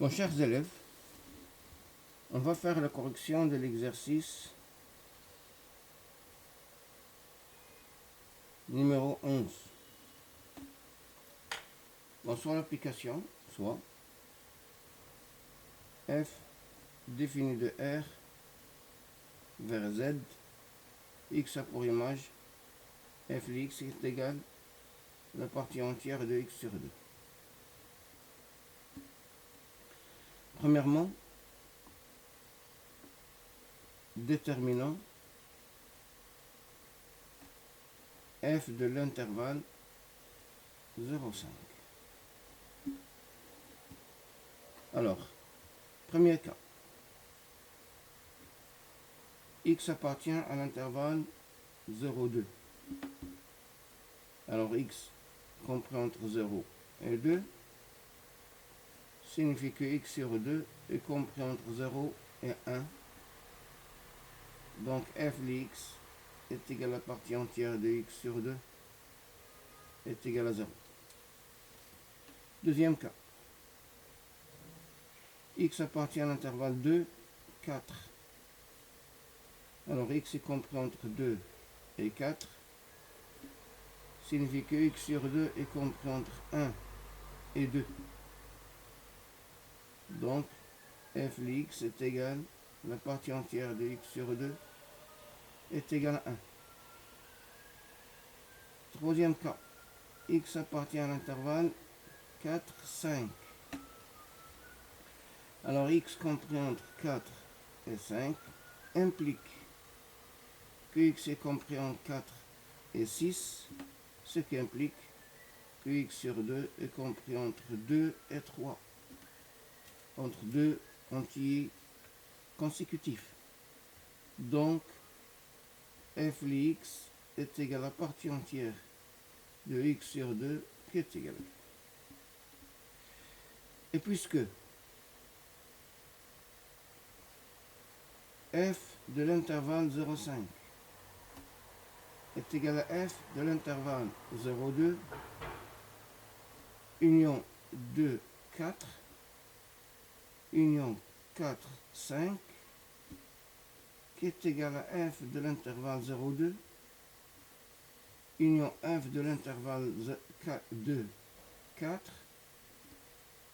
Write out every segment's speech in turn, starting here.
Bon, chers élèves, on va faire la correction de l'exercice numéro 11. Bon, sur l'application, soit f défini de R vers Z, x a pour image, f de x est égal à la partie entière de x sur 2. Premièrement, déterminant f de l'intervalle 0,5. Alors, premier cas, x appartient à l'intervalle 0,2. Alors x compris entre 0 et 2 signifie que x sur 2 est compris entre 0 et 1. Donc f de x est égal à la partie entière de x sur 2 est égal à 0. Deuxième cas, x appartient à l'intervalle 2, 4. Alors x est compris entre 2 et 4 signifie que x sur 2 est compris entre 1 et 2. Donc f de x est égal à la partie entière de x sur 2 est égal à 1. Troisième cas, x appartient à l'intervalle 4, 5. Alors x compris entre 4 et 5 implique que x est compris entre 4 et 6, ce qui implique que x sur 2 est compris entre 2 et 3, entre deux entiers consécutifs. Donc, f de x est égal à la partie entière de x sur 2 qui est égal. Et puisque f de l'intervalle 0,5 est égal à f de l'intervalle 0,2 union 2, 4 union 4, 5 qui est égal à f de l'intervalle 0,2 union f de l'intervalle 2, 4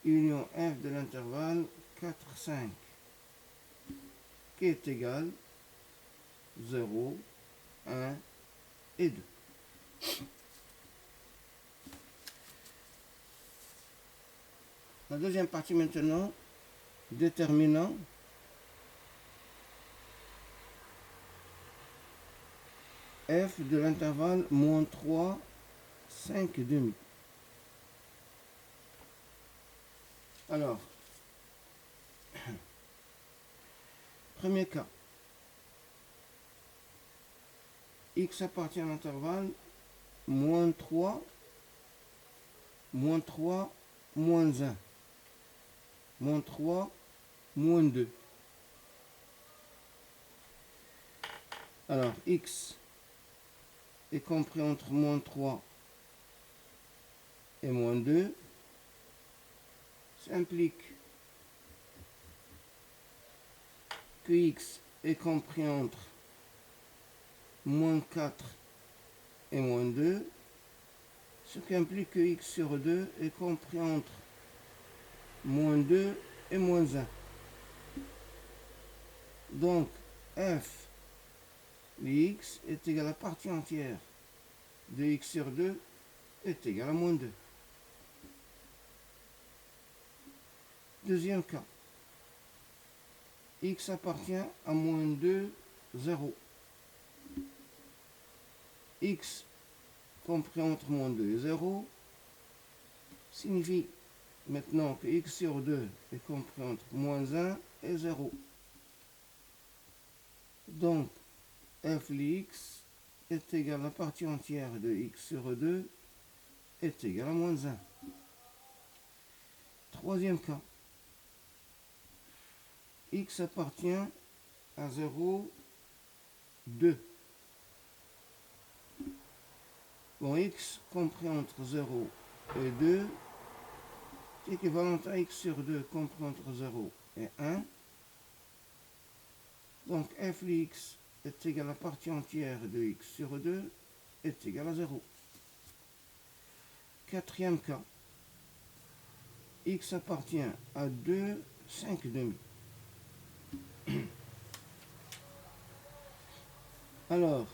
union f de l'intervalle 4, 5 qui est égal 0, 1 et 2. La deuxième partie maintenant, déterminant f de l'intervalle moins 3, 5 demi. Alors, premier cas, x appartient à l'intervalle moins 3, moins 3, moins 1, moins 3, moins 2. Alors, x est compris entre moins 3 et moins 2. Ça implique que x est compris entre moins 4 et moins 2, ce qui implique que x sur 2 est compris entre moins 2 et moins 1. Donc, f de x est égal à la partie entière de x sur 2 est égal à moins 2. Deuxième cas, x appartient à moins 2, 0. X compris entre moins 2 et 0 signifie maintenant que x sur 2 est compris entre moins 1 et 0. Donc, f de x est égal à la partie entière de x sur 2 est égal à moins 1. Troisième cas, x appartient à 0, 2. Bon, x compris entre 0 et 2 équivalente à x sur 2 compris entre 0 et 1. Donc f de x est égal à la partie entière de x sur 2 est égal à 0. Quatrième cas, x appartient à 2, 5 demi. Alors,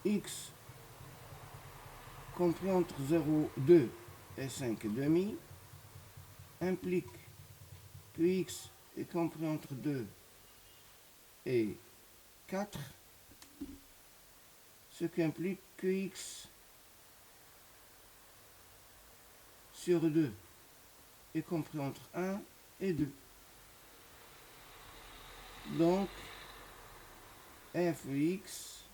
x compris entre 0, 2 et 5 demi implique que x est compris entre 2 et 4, ce qui implique que x sur 2 est compris entre 1 et 2. Donc, f de x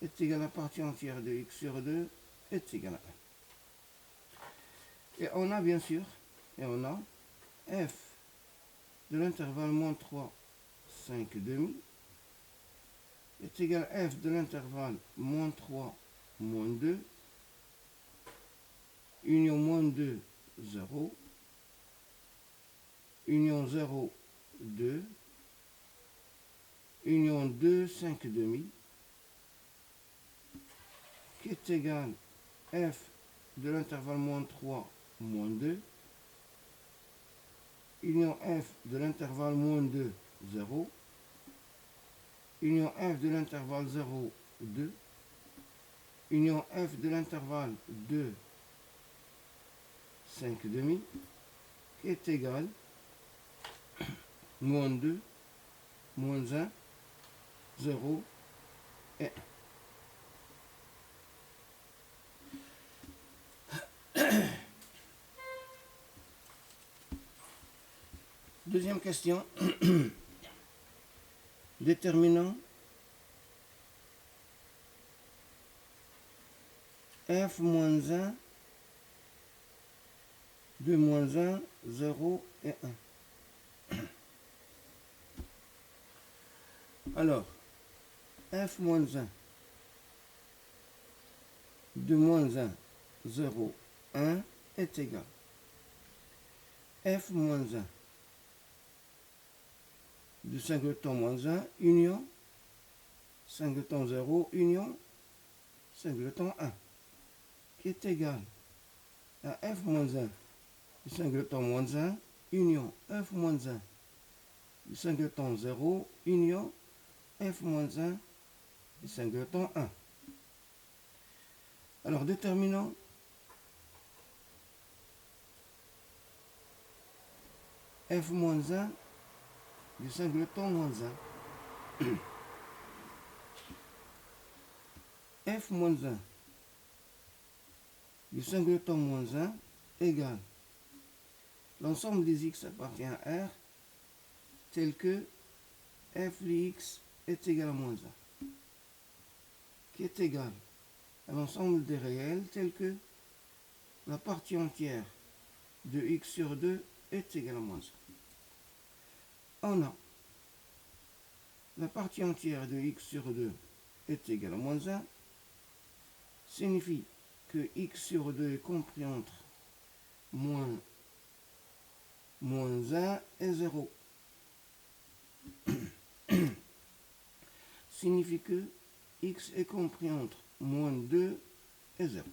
est égal à la partie entière de x sur 2 est égal à 1. Et on a bien sûr, f de l'intervalle moins 3, 5 demi est égal à f de l'intervalle moins 3, moins 2, union moins 2, 0, union 0, 2, union 2, 5 demi, qui est égal à f de l'intervalle moins 3, moins 2, union f de l'intervalle moins 2, 0, union f de l'intervalle 0, 2, union f de l'intervalle 2, 5 demi, qui est égal à moins 2, moins 1, 0 et 1. Deuxième question. Déterminant f moins 1 de moins 1, 0 et 1. Alors, f moins 1 de moins 1, 0, 1 est égal à f moins 1 de singleton moins 1 union singleton 0 union singleton 1 qui est égal à f moins 1 du singleton moins 1 union f moins 1 du singleton 0 union f moins 1 du singleton 1. Alors déterminant f moins 1 du singleton moins 1. f moins 1 du singleton moins 1 égale l'ensemble des x appartient à R tel que f de x est égal à moins 1, qui est égal à l'ensemble des réels tel que la partie entière de x sur 2 est égale à moins 1. On a la partie entière de x sur 2 est égale à moins 1, signifie que x sur 2 est compris entre moins 1 et 0. Signifie que x est compris entre moins 2 et 0.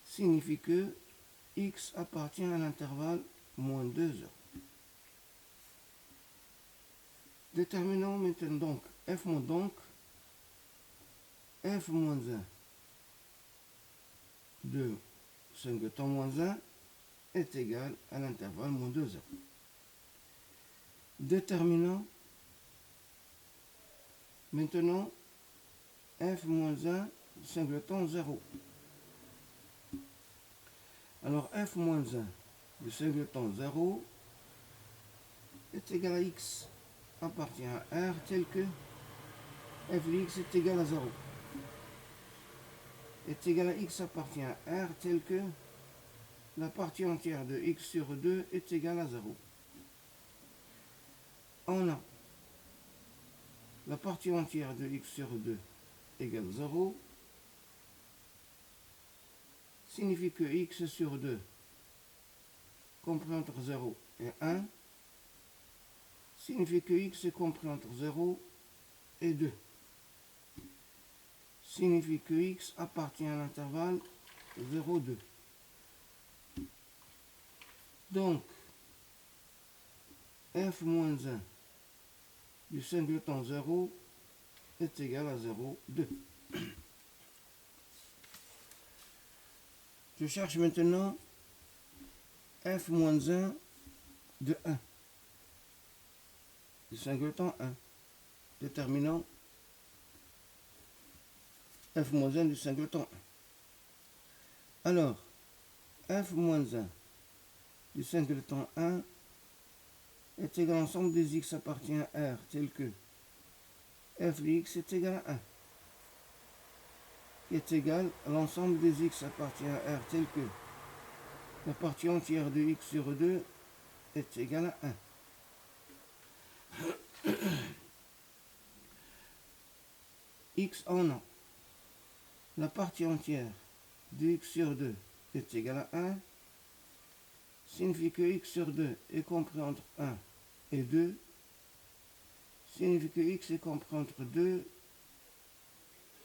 Signifie que x appartient à l'intervalle moins 2, 0. Déterminons maintenant donc f moins 1 de singleton moins 1 est égal à l'intervalle moins 2, 0. Déterminant maintenant f moins 1 du singleton 0. Alors f moins 1 du singleton 0 est égal à x appartient à R tel que f de x est égal à 0. Est égal à x appartient à R tel que la partie entière de x sur 2 est égale à 0. On a la partie entière de x sur 2 égale 0, signifie que x sur 2 compris entre 0 et 1 signifie que x est compris entre 0 et 2. Signifie que x appartient à l'intervalle 0, 2. Donc, f moins 1 du singleton 0 est égal à 0, 2. Je cherche maintenant f moins 1 de 1 du singleton 1, déterminant f moins 1 du singleton 1. Alors, f moins 1 du singleton 1 est égal à l'ensemble des x appartient à R, tel que f de x est égal à 1, qui est égal à l'ensemble des x appartient à R, tel que la partie entière de x sur 2 est égale à 1. X en a. La partie entière de x sur 2 est égale à 1, signifie que x sur 2 est compris entre 1 et 2, signifie que x est compris entre 2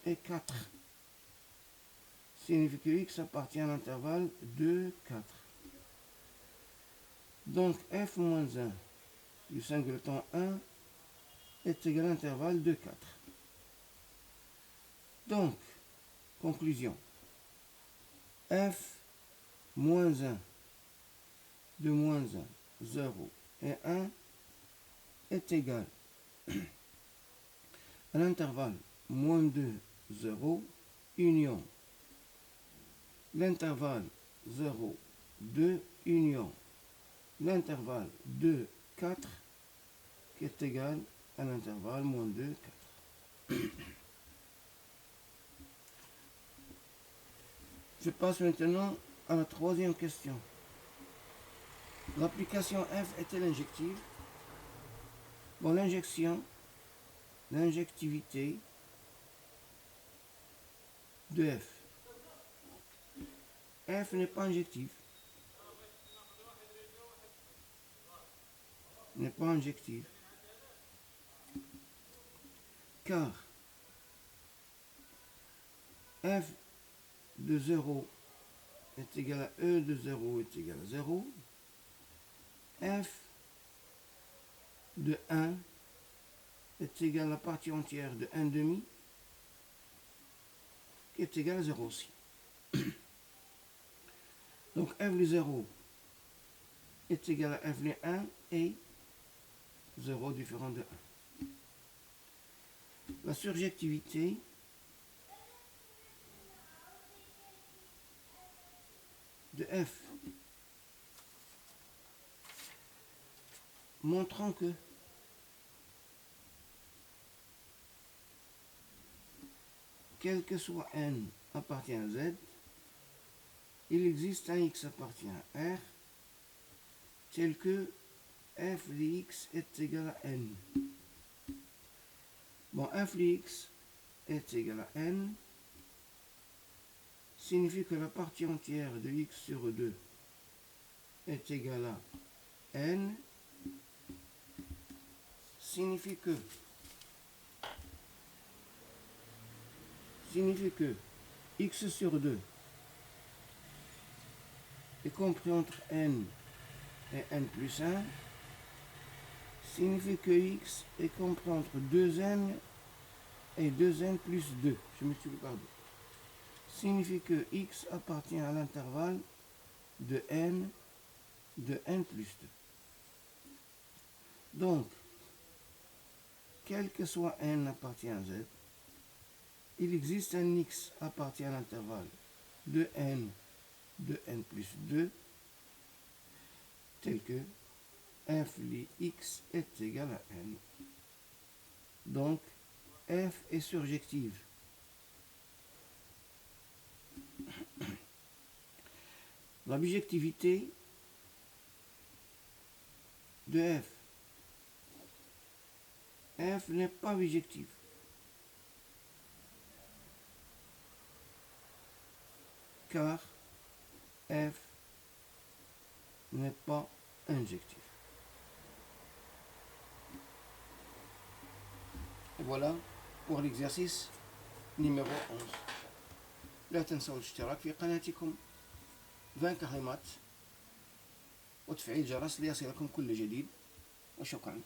et 4, signifie que x appartient à l'intervalle 2, 4. Donc f moins 1 du singleton 1 est égal à l'intervalle 2, 4. Donc, conclusion. F moins 1 de moins 1, 0 et 1 est égal à l'intervalle moins 2, 0, union l'intervalle 0, 2, union l'intervalle 2, 4, qui est égal à l'intervalle moins 2, 4. Je passe maintenant à la troisième question. L'application F est-elle injective? Bon, l'injectivité de F. F n'est pas injective. N'est pas injective. Car F de 0 est égal à E de 0 est égal à 0. F de 1 est égal à la partie entière de 1 demi, qui est égal à 0 aussi. Donc f de 0 est égal à f de 1 et 0 différent de 1. La surjectivité de f montrant que quel que soit n appartient à z, il existe un x appartient à R, tel que f de x est égal à n. Bon, f de x est égal à n signifie que la partie entière de x sur 2 est égale à n, signifie que x sur 2 est compris entre n et n plus 1, signifie que x est compris entre 2n et 2n plus 2. Je multiplie par 2. Signifie que x appartient à l'intervalle de n plus 2. Donc, quel que soit n appartient à z, il existe un x appartient à l'intervalle de n plus 2, tel que f de x est égal à n. Donc, f est surjective. La bijectivité de f. F n'est pas bijective. Car F n'est pas injectif. Et voilà pour l'exercice numéro 11. لا تنسوا الاشتراك في قناتكم 20 كلمات وتفعيل الجرس ليصلكم كل جديد، وشكرا.